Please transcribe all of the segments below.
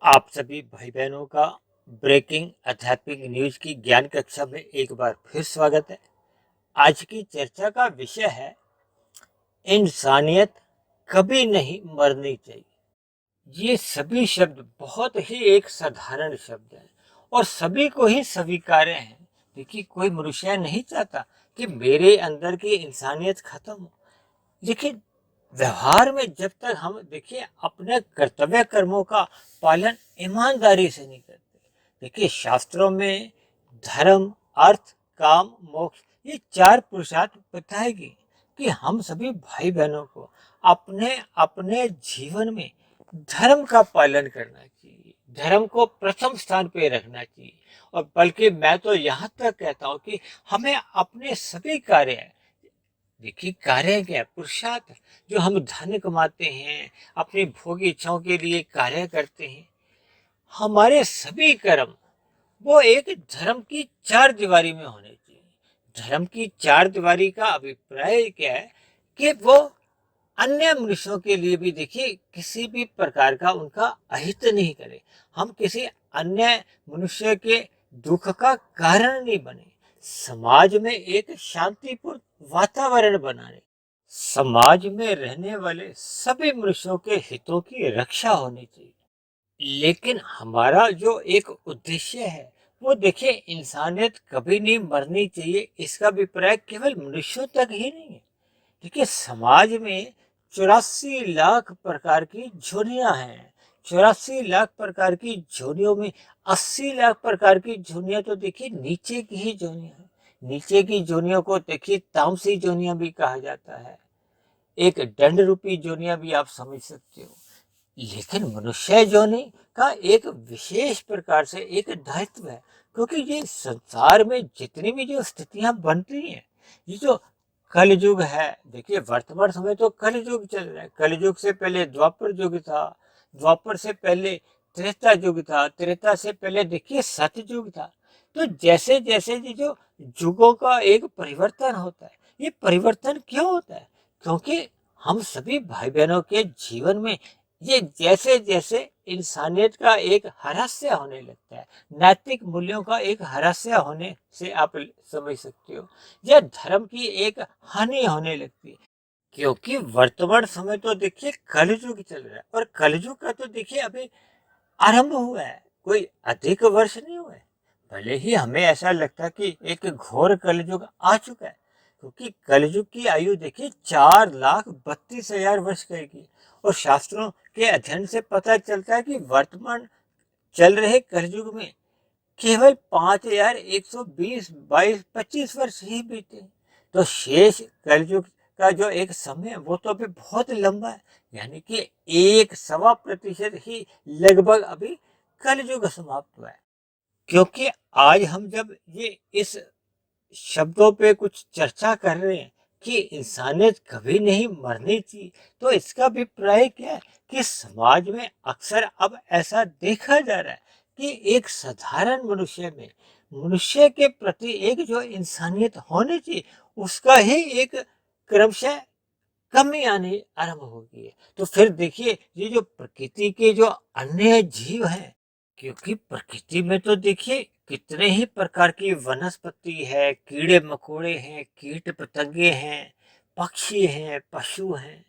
आप सभी भाई बहनों का ब्रेकिंग आध्यात्मिक न्यूज की ज्ञान कक्षा में एक बार फिर स्वागत है। आज की चर्चा का विषय है इंसानियत कभी नहीं मरनी चाहिए। ये सभी शब्द बहुत ही एक साधारण शब्द हैं और सभी को ही स्वीकार्य हैं। देखिए, कोई मनुष्य नहीं चाहता कि मेरे अंदर की इंसानियत खत्म हो। लेकिन व्यवहार में जब तक हम देखिए अपने कर्तव्य कर्मों का पालन ईमानदारी से नहीं करते, देखिए शास्त्रों में धर्म, अर्थ, काम, मोक्ष, ये चार पुरुषार्थ बताएगी कि हम सभी भाई बहनों को अपने अपने जीवन में धर्म का पालन करना चाहिए, धर्म को प्रथम स्थान पे रखना चाहिए। और बल्कि मैं तो यहाँ तक कहता हूँ कि हमें अपने सभी कार्य, देखिए कार्य क्या है, पुरुषार्थ, जो हम धन कमाते हैं, अपनी भोग इच्छाओं के लिए कार्य करते हैं, हमारे सभी कर्म वो एक धर्म की चार दीवारी में होने चाहिए। धर्म की चार दीवारी का अभिप्राय क्या है कि वो अन्य मनुष्यों के लिए भी देखिए किसी भी प्रकार का उनका अहित नहीं करे। हम किसी अन्य मनुष्य के दुख का कारण नहीं बने। समाज में एक शांतिपूर्ण वातावरण बनाने, समाज में रहने वाले सभी मनुष्यों के हितों की रक्षा होनी चाहिए। लेकिन हमारा जो एक उद्देश्य है वो देखिए इंसानियत कभी नहीं मरनी चाहिए, इसका अभिप्राय केवल मनुष्यों तक ही नहीं है। देखिए समाज में 84 लाख प्रकार की जोनियां हैं। 84 लाख प्रकार की जोनियों में 80 लाख प्रकार की जोनियां तो देखिए नीचे की ही जोनियां हैं। नीचे की जोनियों को देखिए तामसी जोनियां भी कहा जाता है, एक दंड रूपी जोनियां भी आप समझ सकते हो। लेकिन मनुष्य योनि का एक विशेष प्रकार से एक दायित्व है, क्योंकि ये संसार में जितनी भी जो स्थितियां बन रही हैं, ये जो कलयुग है, देखिए वर्तमान समय तो कलयुग चल रहा है। कलयुग से पहले द्वापर युग था, द्वापर से पहले त्रेता युग था, त्रेता से पहले देखिए सतयुग था। तो जैसे जैसे ये जो युगों का एक परिवर्तन होता है, ये परिवर्तन क्यों होता है? क्योंकि हम सभी भाई बहनों के जीवन में ये जैसे जैसे इंसानियत का एक ह्रास होने लगता है, नैतिक मूल्यों का एक ह्रास होने से आप समझ सकते हो, यह धर्म की एक हानि होने लगती है। क्योंकि वर्तमान समय तो देखिए कलयुग चल रहा है और कलयुग का तो देखिए अभी आरंभ हुआ है, कोई अधिक वर्ष नहीं हुए। भले ही हमें ऐसा लगता है कि एक घोर कलयुग आ चुका है, क्योंकि कलयुग की आयु देखिए 4,32,000 वर्ष कहेगी। और शास्त्रों के अध्ययन से पता चलता है कि वर्तमान चल रहे कलयुग में केवल 5,120 22 25 वर्ष ही बीते। तो शेष कलयुग का जो एक समय है वो तो अभी बहुत लंबा है, यानी कि 1.25% ही लगभग अभी कलयुग समाप्त हुआ है। क्योंकि आज हम जब ये इस शब्दों पे कुछ चर्चा कर रहे हैं कि इंसानियत कभी नहीं मरनी चाहिए, तो इसका अभिप्राय क्या है कि समाज में अक्सर अब ऐसा देखा जा रहा है कि एक साधारण मनुष्य में, मनुष्य के प्रति एक जो इंसानियत होनी चाहिए, उसका ही एक क्रमशः कमी आनी आरंभ हो गई है। तो फिर देखिए ये जो प्रकृति के जो अन्य जीव हैं, क्योंकि प्रकृति में तो देखिए कितने ही प्रकार की वनस्पति है, कीड़े मकोड़े हैं, कीट पतंगे हैं, पक्षी हैं, पशु हैं।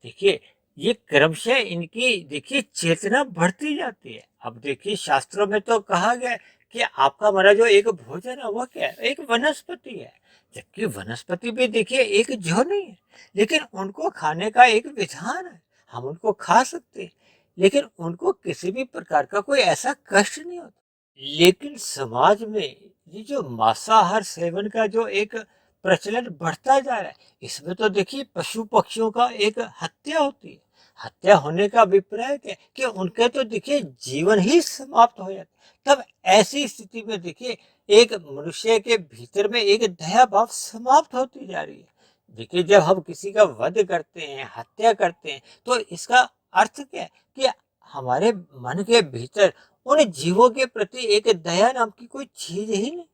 देखिए ये क्रमशः इनकी देखिए चेतना बढ़ती जाती है। अब देखिए शास्त्रों में तो कहा गया है कि आपका हमारा जो एक भोजन है वो क्या है, एक वनस्पति है। जबकि वनस्पति भी देखिए एक जो नहीं है, लेकिन उनको खाने का एक विधान है। हम उनको खा सकते हैं, लेकिन उनको किसी भी प्रकार का कोई ऐसा कष्ट नहीं होता। लेकिन समाज में ये जो मांसाहार सेवन का जो एक प्रचलन बढ़ता जा रहा है, इसमें तो देखिए पशु पक्षियों का एक हत्या होती है। हत्या होने का अभिप्राय क्या है कि उनके तो देखिए जीवन ही समाप्त हो जाता है। तब ऐसी स्थिति में देखिए एक मनुष्य के भीतर में एक दया भाव समाप्त होती जा रही है। देखिए जब हम किसी का वध करते हैं, हत्या करते हैं, तो इसका अर्थ क्या है कि हमारे मन के भीतर उन जीवों के प्रति एक दया नाम की कोई चीज ही नहीं।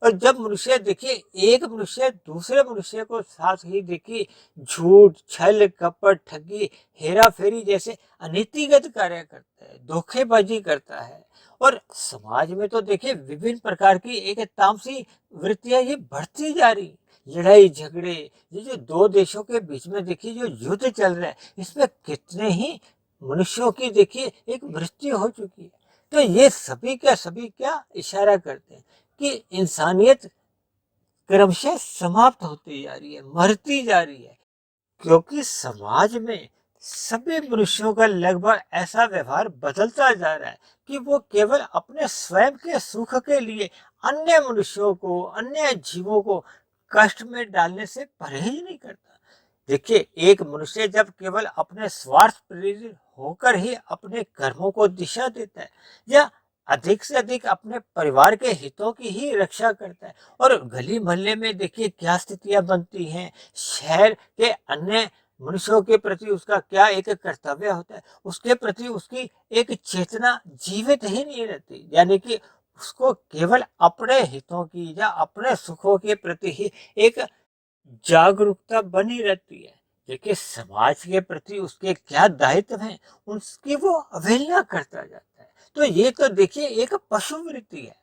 और जब मनुष्य देखिए एक मनुष्य दूसरे मनुष्य को साथ ही देखिए झूठ, छल, कपट, ठगी, हेरा फेरी जैसे अनीतिगत कार्य करता है, धोखेबाजी करता है, और समाज में तो देखिए विभिन्न प्रकार की एक तामसी वृत्तियां ये बढ़ती जा रही, लड़ाई झगड़े, ये जो दो देशों के बीच में देखिए जो युद्ध चल रहा है, इसमें कितने ही मनुष्यों की देखिए एक मृत्यु हो चुकी है। तो ये सभी क्या इशारा करते हैं कि इंसानियत क्रमशः समाप्त होती जा रही है, मरती जा रही है, क्योंकि समाज में सभी मनुष्यों का लगभग ऐसा व्यवहार बदलता जा रहा है कि वो केवल अपने स्वयं के सुख के लिए अन्य मनुष्यों को, अन्य जीवों को कष्ट में डालने से परहेज नहीं करता। देखिए एक मनुष्य जब केवल अपने स्वार्थ प्रेरित होकर ही अपने कर्मों को दिशा देता है, या अधिक से अधिक अपने परिवार के हितों की ही रक्षा करता है, और गली मोहल्ले में देखिए क्या स्थितियां बनती हैं, शहर के अन्य मनुष्यों के प्रति उसका क्या एक कर्तव्य होता है, उसके प्रति उसकी एक चेतना जीवित ही नहीं रहती, यानी कि उसको केवल अपने हितों की या अपने सुखों के प्रति ही एक जागरूकता बनी रहती है। देखिए समाज के प्रति उसके क्या दायित्व हैं, उसकी वो अवहेलना करता जाता है। तो ये तो देखिए एक पशु वृत्ति है।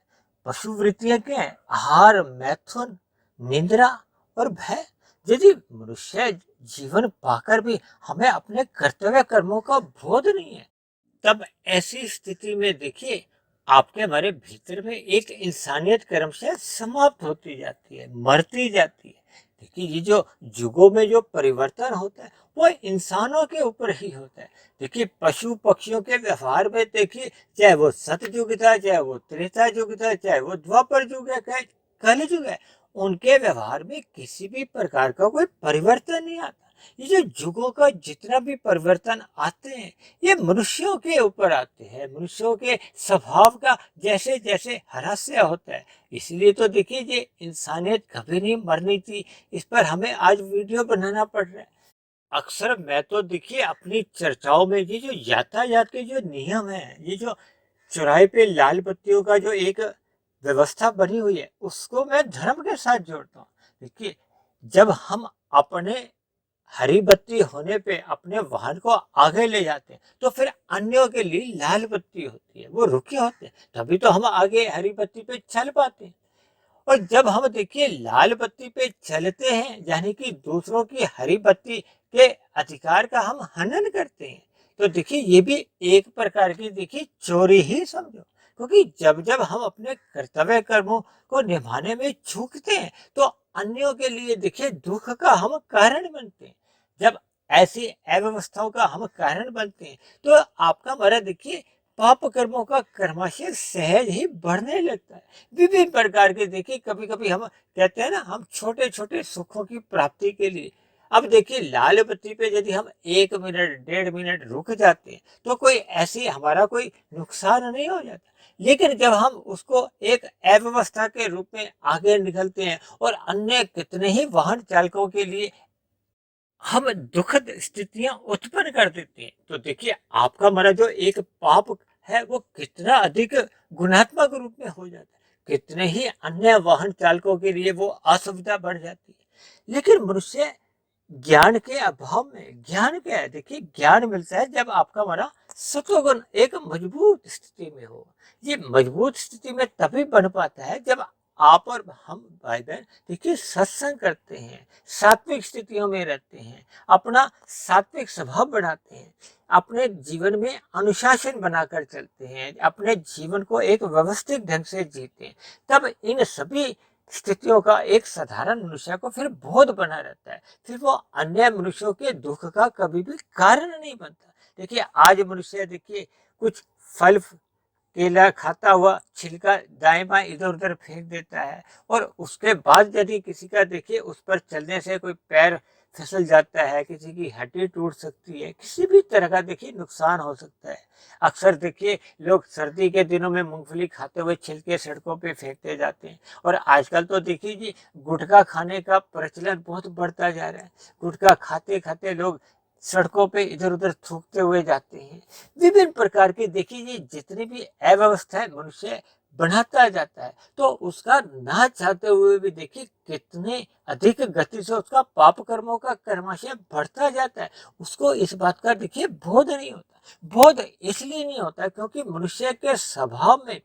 पशु वृत्तियां क्या है? आहार, मैथुन, निंद्रा और भय। यदि मनुष्य जीवन पाकर भी हमें अपने कर्तव्य कर्मों का बोध नहीं है, तब ऐसी स्थिति में देखिए आपके हमारे भीतर में एक इंसानियत क्रमशः समाप्त होती जाती है, मरती जाती है। देखिए ये जो युगों में जो परिवर्तन होता है वो इंसानों के ऊपर ही होता है। देखिए पशु पक्षियों के व्यवहार में देखिए, चाहे वो सतयुग था, चाहे वो त्रेता युग था, चाहे वो द्वापर युग है, चाहे कल युग है, उनके व्यवहार में किसी भी प्रकार का कोई परिवर्तन नहीं आता। ये जो युगों का जितना भी परिवर्तन आते हैं, ये मनुष्यों के ऊपर आते हैं, मनुष्यों के स्वभाव का जैसे जैसे ह्रास्य होता है। इसलिए तो देखिए ये इंसानियत कभी नहीं मरनी थी, इस पर हमें आज वीडियो बनाना पड़ रहा है। अक्सर मैं तो देखिए अपनी चर्चाओं में ये जो यातायात के जो नियम है, ये जो चौराहे पे लाल बत्तियों का जो एक व्यवस्था बनी हुई है, उसको मैं धर्म के साथ जोड़ता हूँ। देखिए जब हम अपने हरी बत्ती होने पे अपने वाहन को आगे ले जाते हैं, तो फिर अन्यों के लिए लाल बत्ती होती है, वो रुके होते हैं, तभी तो हम आगे हरी बत्ती पे चल पाते हैं। और जब हम देखिए लाल बत्ती पे चलते हैं, यानी कि दूसरों की हरी बत्ती के अधिकार का हम हनन करते हैं, तो देखिए ये भी एक प्रकार की देखिए चोरी ही समझो। क्योंकि जब जब हम अपने कर्तव्य कर्मों को निभाने में चूकते हैं, तो अन्यों के लिए देखिए दुख का हम कारण बनते हैं। जब ऐसी अव्यवस्थाओं का हम कारण बनते हैं, तो आपका हमारा देखिए पाप कर्मों का कर्माशय सहज ही बढ़ने लगता है। विभिन्न प्रकार के देखिए कभी कभी हम कहते हैं ना, हम छोटे छोटे सुखों की प्राप्ति के लिए, अब देखिए लाल बत्ती पे यदि हम 1 मिनट 1.5 मिनट रुक जाते हैं, तो कोई ऐसी हमारा कोई नुकसान नहीं हो जाता। लेकिन जब हम उसको एक अव्यवस्था के रूप में आगे निकलते हैं और अन्य कितने ही वाहन चालकों के लिए हम दुखद स्थितियां उत्पन्न कर देते हैं, तो देखिए आपका हमारा जो एक पाप है वो कितना अधिक गुणात्मक रूप में हो जाता है, कितने ही अन्य वाहन चालकों के लिए वो असुविधा बढ़ जाती है। लेकिन मनुष्य ज्ञान के अभाव में, ज्ञान क्या है? देखिए ज्ञान मिलता है जब आपका हमारा सत्वगुण एक मजबूत स्थिति में हो। ये मजबूत स्थिति में तभी बन पाता है जब आप और हम भाई बहन देखिए सत्संग करते हैं, सात्विक स्थितियों में रहते हैं, अपना सात्विक स्वभाव बनाते हैं, अपने जीवन में अनुशासन बनाकर चलते हैं, अपने जीवन को एक व्यवस्थित ढंग से जीते हैं। तब इन सभी स्थितियों का एक साधारण मनुष्य को फिर बोध बना रहता है, फिर वो अन्य मनुष्यों के दुख का कभी भी कारण नहीं बनता। देखिए आज मनुष्य देखिए कुछ फल केला खाता हुआ छिलका दाएं बाएं इधर उधर फेंक देता है, और उसके बाद यदि किसी का देखिए उस पर चलने से कोई पैर फिसल जाता है, किसी की हड्डी टूट सकती है, किसी भी तरह का देखिए नुकसान हो सकता है। अक्सर देखिए लोग सर्दी के दिनों में मूंगफली खाते हुए छिलके सड़कों पे फेंकते जाते हैं, और आजकल तो देखिए जी गुटखा खाने का प्रचलन बहुत बढ़ता जा रहा है। गुटखा खाते खाते लोग सड़कों पे इधर उधर थूकते हुए जाते हैं। विभिन्न प्रकार के देखिए ये जितनी भी अव्यवस्था है मनुष्य बढ़ाता जाता है, तो उसका ना चाहते हुए भी देखिए कितने अधिक गति से उसका पाप कर्मों का कर्माशय बढ़ता जाता है। उसको इस बात का देखिए बोध नहीं होता। बोध इसलिए नहीं होता क्योंकि मनुष्य के स्वभाव में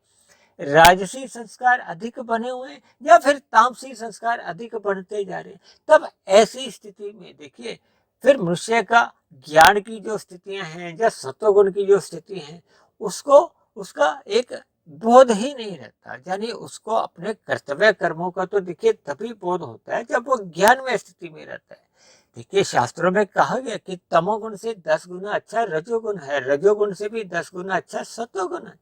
राजसी संस्कार अधिक बने हुए हैं या फिर तामसी संस्कार अधिक बढ़ते जा रहे हैं। तब ऐसी स्थिति में देखिए फिर मनुष्य का ज्ञान की जो स्थितियां हैं या सत्वगुण की जो स्थिति है उसको उसका एक बोध ही नहीं रहता, यानी उसको अपने कर्तव्य कर्मों का तो देखिए तभी बोध होता है जब वो ज्ञान में स्थिति में रहता है। देखिए शास्त्रों में कहा गया कि तमोगुण से 10 गुना अच्छा रजोगुण है, रजोगुण से भी 10 गुना अच्छा सत्वगुण है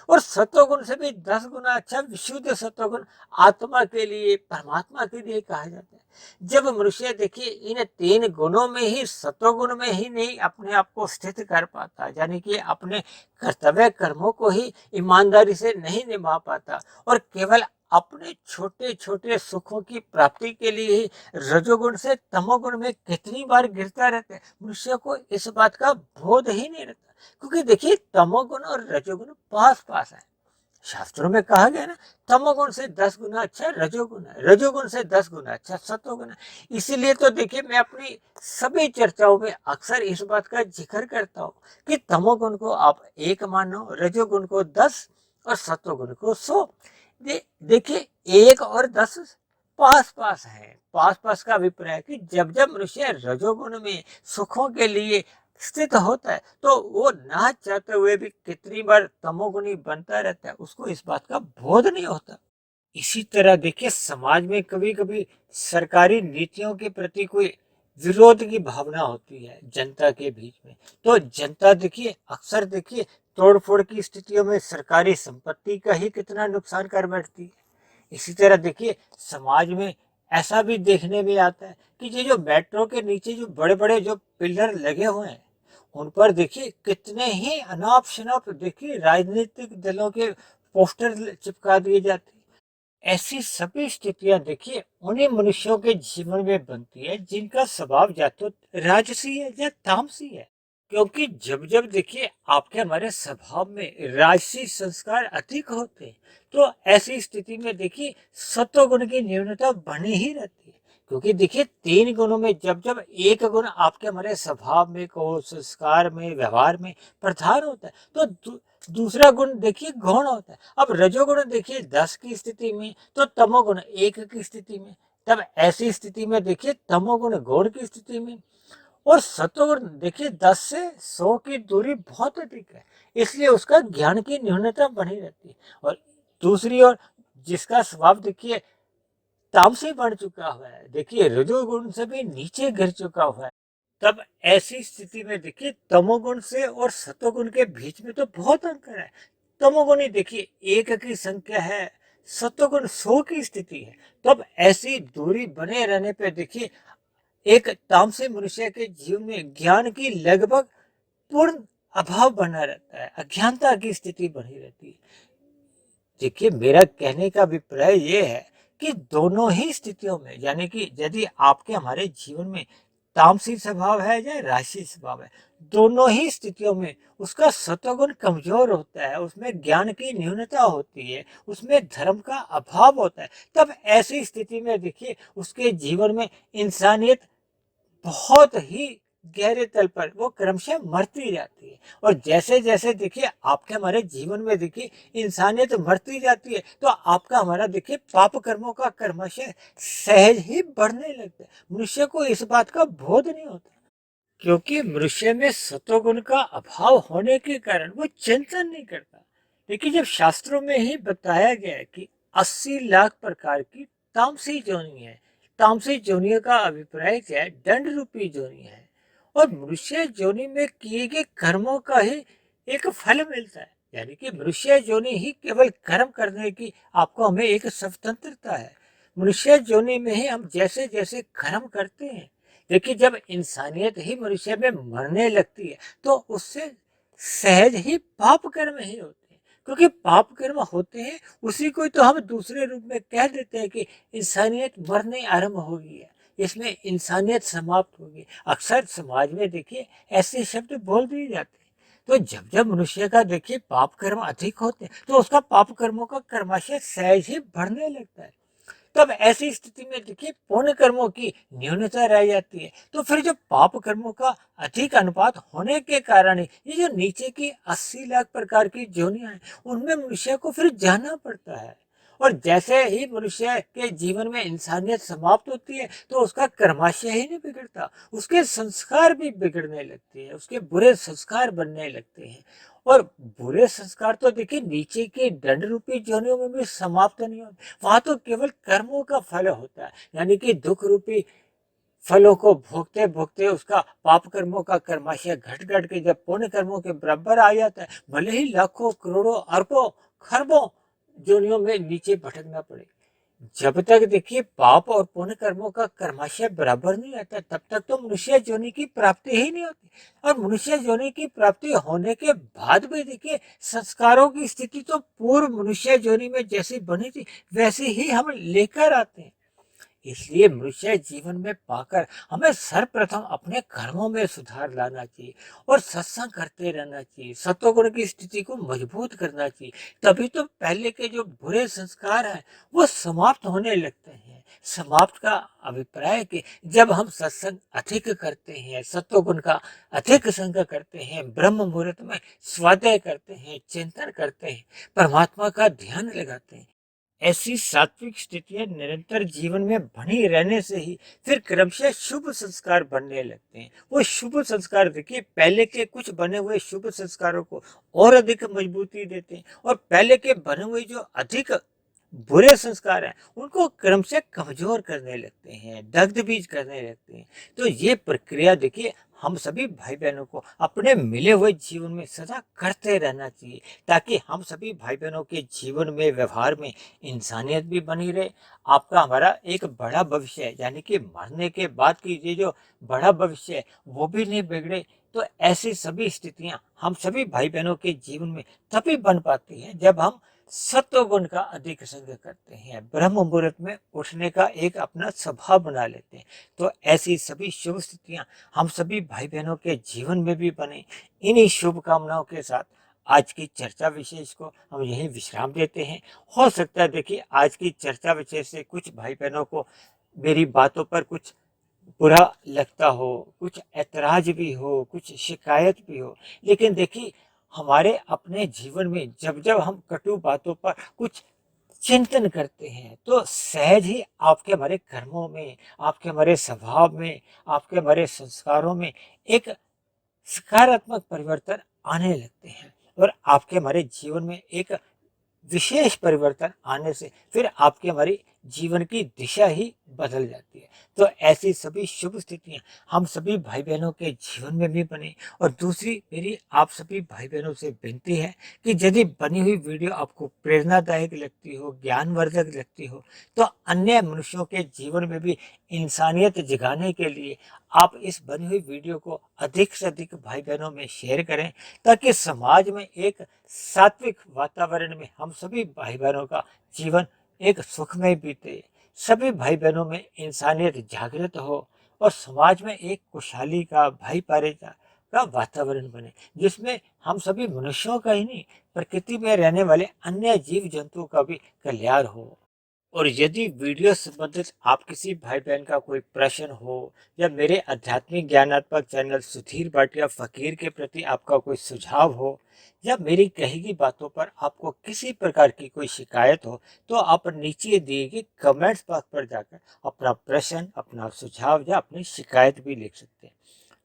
और सत्वगुण से भी 10 गुना अच्छा विशुद्ध सत्वगुण आत्मा के लिए परमात्मा के लिए कहा जाता है। जब मनुष्य देखिए इन 3 गुणों में ही सत्वगुण में ही नहीं अपने आप को स्थित कर पाता, यानी कि अपने कर्तव्य कर्मों को ही ईमानदारी से नहीं निभा पाता और केवल अपने छोटे छोटे सुखों की प्राप्ति के लिए ही रजोगुण से तमोगुण में कितनी बार गिरता रहता है, मनुष्य को इस बात का बोध ही नहीं रहता। क्योंकि देखिए तमोगुण और रजोगुण पास पास है। शास्त्रों में कहा गया ना, तमोगुण से 10 गुना अच्छा रजोगुण है, रजोगुण से 10 गुना अच्छा सत्वगुण है। इसीलिए तो देखिए मैं अपनी सभी चर्चाओं में अक्सर इस बात का जिक्र करता हूँ कि तमोगुण को आप 1 मानो, रजोगुण को 10 और सत्वगुण को 100। देखिए 1 और 10 पास पास है। पास पास का अभिप्राय है कि जब जब मनुष्य रजोगुण में सुखों के लिए स्थित होता है तो वो ना चाहते हुए भी कितनी बार तमोगुणी बनता रहता है, उसको इस बात का बोध नहीं होता। इसी तरह देखिए समाज में कभी कभी सरकारी नीतियों के प्रति कोई विरोध की भावना होती है जनता के बीच में, तो जनता देखिए अक्सर देखिए तोड़फोड़ की स्थितियों में सरकारी संपत्ति का ही कितना नुकसान कर बैठती है। इसी तरह देखिए समाज में ऐसा भी देखने में आता है कि ये जो मेट्रो के नीचे जो बड़े बड़े जो पिलर लगे हुए हैं उन पर देखिए कितने ही अनाप शनाप देखिए राजनीतिक दलों के पोस्टर चिपका दिए जाते हैं। ऐसी सभी स्थितियां देखिए उन्हीं मनुष्यों के जीवन में बनती है जिनका स्वभाव या तो राजसी है या तामसी है। क्योंकि जब जब देखिए आपके हमारे स्वभाव में राजसी संस्कार अधिक होते हैं तो ऐसी स्थिति में देखिए सत्वगुण की न्यूनता बनी ही रहती है। क्योंकि देखिए 3 गुणों में जब जब एक गुण आपके हमारे स्वभाव में को संस्कार में व्यवहार में प्रधान होता है तो दूसरा गुण देखिए गौण होता है। अब रजोगुण देखिए 10 की स्थिति में तो तमोगुण 1 की स्थिति में, तब ऐसी स्थिति में देखिए तमोगुण गौण की स्थिति में और सत्वगुण देखिए 10 से 100 की दूरी बहुत अधिक है, इसलिए उसका ज्ञान की न्यूनता बनी रहती है। और दूसरी ओर जिसका स्वभाव देखिए तामसी बढ़ चुका हुआ है, देखिए रजोगुण से भी नीचे गिर चुका हुआ है, तब ऐसी स्थिति में देखिए तमोगुण से और सत्वगुण के बीच में तो बहुत अंतर है। तमोगुणी देखिए 1 की संख्या है, सत्वगुण 100 की स्थिति है। तब ऐसी दूरी बने रहने पे देखिए एक तामसी मनुष्य के जीवन में ज्ञान की लगभग पूर्ण अभाव बना रहता है, अज्ञानता की स्थिति बनी रहती है। देखिए मेरा कहने का अभिप्राय ये है कि दोनों ही स्थितियों में, यानी कि यदि आपके हमारे जीवन में तामसी स्वभाव है या राजसी स्वभाव है, दोनों ही स्थितियों में उसका सत्वगुण कमजोर होता है, उसमें ज्ञान की न्यूनता होती है, उसमें धर्म का अभाव होता है। तब ऐसी स्थिति में देखिए उसके जीवन में इंसानियत बहुत ही गहरे तल पर वो क्रमशः मरती जाती है। और जैसे जैसे देखिए आपके हमारे जीवन में देखिए इंसानियत मरती जाती है तो आपका हमारा देखिए पाप कर्मों का कर्मशः सहज ही बढ़ने लगता है। मनुष्य को इस बात का बोध नहीं होता क्योंकि मनुष्य में सत्वगुण का अभाव होने के कारण वो चिंतन नहीं करता। लेकिन जब शास्त्रों में ही बताया गया है कि 80 लाख प्रकार की तामसी जोनि है, तामसी जोनियों का अभिप्राय क्या है, दंड रूपी जोनि है और मनुष्य जोनि में किए गए कर्मों का ही एक फल मिलता है। यानी कि मनुष्य जोनि ही केवल कर्म करने की आपको हमें एक स्वतंत्रता है। मनुष्य जोनि में ही हम जैसे जैसे कर्म करते हैं, देखिए जब इंसानियत ही मनुष्य में मरने लगती है तो उससे सहज ही पाप कर्म ही होते हैं। क्योंकि पाप कर्म होते हैं उसी को तो हम दूसरे रूप में कह देते हैं कि इंसानियत मरने आरंभ हो गई है, इसमें इंसानियत समाप्त होगी। अक्सर समाज में देखिए ऐसे शब्द बोल दिए जाते हैं। तो जब जब मनुष्य का देखिए पाप कर्म अधिक होते हैं तो उसका पाप कर्मों का कर्माशय सहज ही बढ़ने लगता है। तब ऐसी स्थिति में देखिए पुण्य कर्मों की न्यूनता रह जाती है। तो फिर जो पाप कर्मों का अधिक अनुपात होने के कारण ये जो नीचे की 80 लाख प्रकार की योनियां हैं उनमें मनुष्य को फिर जाना पड़ता है। और जैसे ही मनुष्य के जीवन में इंसानियत समाप्त होती है तो उसका कर्माशय ही नहीं बिगड़ता, उसके संस्कार भी बिगड़ने लगते हैं, उसके बुरे संस्कार बनने लगते हैं। और बुरे संस्कार तो देखिए नीचे के दंड रूपी योनियों में भी समाप्त नहीं होते, वहां तो केवल कर्मों का फल होता है, यानी कि दुख रूपी फलों को भोगते भोगते उसका पाप कर्मों का कर्माशय घट घट के जब पुण्य कर्मों के बराबर आ जाता है, भले ही लाखों करोड़ों अरबों खरबों योनियों में नीचे भटकना पड़े, जब तक देखिए पाप और पुण्य कर्मों का कर्माशय बराबर नहीं आता तब तक तो मनुष्य योनि की प्राप्ति ही नहीं होती। और मनुष्य योनि की प्राप्ति होने के बाद भी देखिए संस्कारों की स्थिति तो पूर्व मनुष्य योनि में जैसी बनी थी वैसे ही हम लेकर आते हैं। इसलिए मनुष्य जीवन में पाकर हमें सर्वप्रथम अपने कर्मों में सुधार लाना चाहिए और सत्संग करते रहना चाहिए, सत्वगुण की स्थिति को मजबूत करना चाहिए। तभी तो पहले के जो बुरे संस्कार हैं वो समाप्त होने लगते हैं। समाप्त का अभिप्राय है कि जब हम सत्संग अधिक करते हैं, सत्वगुण का अधिक संग करते हैं, ब्रह्म मुहूर्त में स्वाध्याय करते हैं, चिंतन करते हैं, परमात्मा का ध्यान लगाते हैं, ऐसी सात्विक स्थितियां निरंतर जीवन में बनी रहने से ही फिर क्रमशः शुभ संस्कार बनने लगते हैं। वो शुभ संस्कार देखिए पहले के कुछ बने हुए शुभ संस्कारों को और अधिक मजबूती देते हैं और पहले के बने हुए जो अधिक बुरे संस्कार हैं उनको क्रमशः कमजोर करने लगते हैं, दग्ध बीज करने लगते हैं। तो ये प्रक्रिया देखिए हम सभी भाई बहनों को अपने मिले हुए जीवन में सदा करते रहना चाहिए ताकि हम सभी भाई बहनों के जीवन में व्यवहार में इंसानियत भी बनी रहे। आपका हमारा एक बड़ा भविष्य है, यानी कि मरने के बाद की ये जो बड़ा भविष्य है वो भी नहीं बिगड़े। तो ऐसी सभी स्थितियां हम सभी भाई बहनों के जीवन में तभी बन पाती हैं जब हम सत्व गुण का अधिक संग करते हैं, ब्रह्म मुहूर्त में उठने का एक अपना स्वभाव बना लेते हैं। तो ऐसी सभी शुभ स्थितियां हम सभी भाई बहनों के जीवन में भी बने। इन्हीं शुभकामनाओं के साथ आज की चर्चा विशेष को हम यहीं विश्राम देते हैं। हो सकता है देखिए आज की चर्चा विशेष से कुछ भाई बहनों को मेरी बातों पर कुछ बुरा लगता हो, कुछ ऐतराज भी हो, कुछ शिकायत भी हो, लेकिन देखिए हमारे अपने जीवन में जब जब हम कटु बातों पर कुछ चिंतन करते हैं तो सहज ही आपके हमारे कर्मों में, आपके हमारे स्वभाव में, आपके हमारे संस्कारों में एक सकारात्मक परिवर्तन आने लगते हैं और आपके हमारे जीवन में एक विशेष परिवर्तन आने से फिर आपकी हमारी जीवन की दिशा ही बदल जाती है। तो ऐसी सभी शुभ स्थितियां हम सभी भाई बहनों के जीवन में भी बने। और दूसरी मेरी आप सभी भाई बहनों से विनती है कि यदि बनी हुई वीडियो आपको प्रेरणादायक लगती हो, ज्ञानवर्धक लगती हो, तो अन्य मनुष्यों के जीवन में भी इंसानियत जगाने के लिए आप इस बनी हुई वीडियो को अधिक से अधिक भाई बहनों में शेयर करें ताकि समाज में एक सात्विक वातावरण में हम सभी भाई बहनों का जीवन एक सुखमय बीते, सभी भाई बहनों में इंसानियत जागृत हो और समाज में एक खुशहाली का, भाईचारे का वातावरण बने जिसमें हम सभी मनुष्यों का ही नहीं प्रकृति में रहने वाले अन्य जीव जंतुओं का भी कल्याण हो। और यदि वीडियो संबंधित आप किसी भाई बहन का कोई प्रश्न हो या मेरे आध्यात्मिक ज्ञानात्मक चैनल सुधीर भाटिया फकीर के प्रति आपका कोई सुझाव हो या मेरी कही गई बातों पर आपको किसी प्रकार की कोई शिकायत हो तो आप नीचे दिए गए कमेंट्स बॉक्स पर जाकर अपना प्रश्न, अपना सुझाव या अपनी शिकायत भी लिख सकते हैं।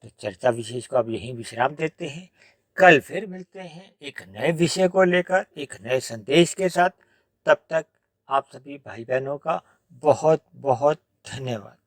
तो चर्चा विशेष को अब यहीं विश्राम देते हैं। कल फिर मिलते हैं एक नए विषय को लेकर, एक नए संदेश के साथ। तब तक आप सभी भाई बहनों का बहुत बहुत धन्यवाद।